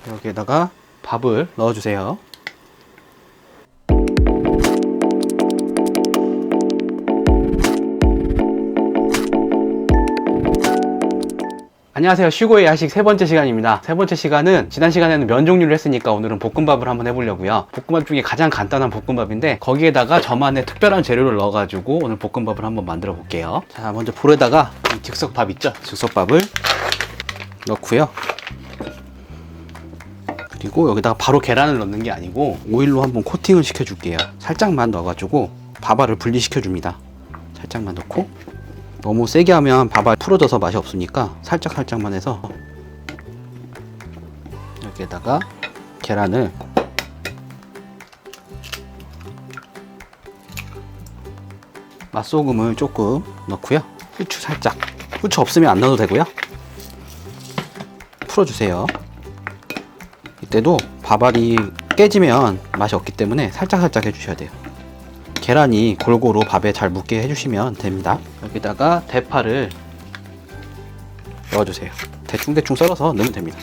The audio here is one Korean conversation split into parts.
여기에다가 밥을 넣어주세요. 안녕하세요. 쉬고의 야식 세 번째 시간입니다. 세 번째 시간은 지난 시간에는 면 종류를 했으니까 오늘은 볶음밥을 한번 해보려고요. 볶음밥 중에 가장 간단한 볶음밥인데 거기에다가 저만의 특별한 재료를 넣어가지고 오늘 볶음밥을 한번 만들어 볼게요. 자, 먼저 볼에다가 이 즉석밥 있죠? 즉석밥을 넣고요. 그리고 여기다가 바로 계란을 넣는 게 아니고 오일로 한번 코팅을 시켜줄게요. 살짝만 넣어가지고 밥알을 분리시켜 줍니다. 살짝만 넣고, 너무 세게 하면 밥알 풀어져서 맛이 없으니까 살짝만 해서 여기에다가 계란을 맛소금을 조금 넣고요. 후추 살짝, 후추 없으면 안 넣어도 되고요. 풀어주세요. 이때도 밥알이 깨지면 맛이 없기 때문에 살짝 해주셔야 돼요. 계란이 골고루 밥에 잘 묻게 해주시면 됩니다. 여기다가 대파를 넣어주세요. 대충 썰어서 넣으면 됩니다.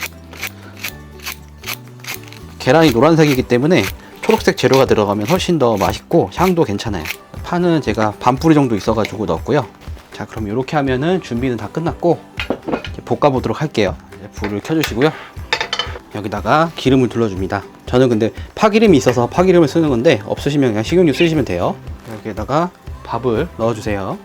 계란이 노란색이기 때문에 초록색 재료가 들어가면 훨씬 더 맛있고 향도 괜찮아요. 파는 제가 반 뿌리 정도 있어가지고 넣었고요. 자, 그럼 이렇게 하면은 준비는 다 끝났고 이제 볶아보도록 할게요. 불을 켜주시고요. 여기다가 기름을 둘러줍니다. 저는 근데 파기름이 있어서 파기름을 쓰는 건데 없으시면 그냥 식용유 쓰시면 돼요. 여기에다가 밥을 넣어주세요.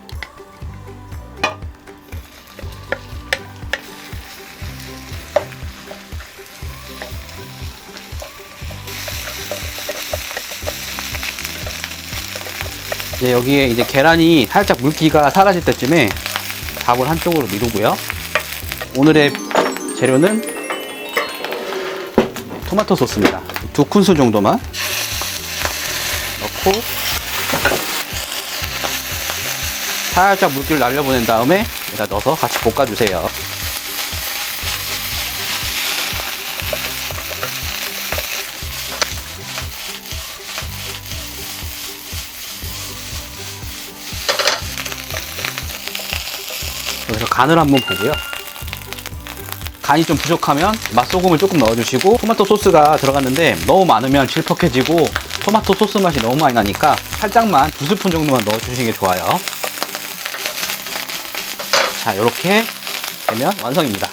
이제 여기에 이제 계란이 살짝 물기가 사라질 때쯤에 밥을 한쪽으로 미루고요. 오늘의 재료는 토마토 소스입니다. 2큰술 정도만 넣고 살짝 물기를 날려보낸 다음에 여기다 넣어서 같이 볶아주세요. 여기서 간을 한번 보고요. 간이 좀 부족하면 맛소금을 조금 넣어주시고, 토마토 소스가 들어갔는데 너무 많으면 질퍽해지고 토마토 소스 맛이 너무 많이 나니까 살짝만 2스푼 정도만 넣어주시는 게 좋아요. 자, 이렇게 되면 완성입니다.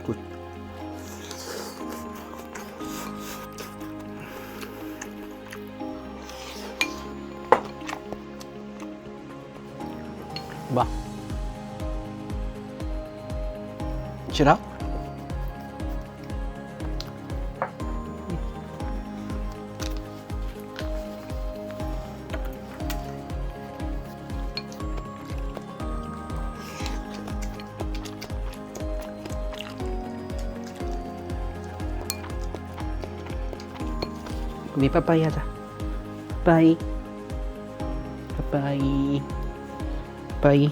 굿. 봐. 싫어? 우리 빠빠이 하자. 빠이. 빠빠이. 빠이.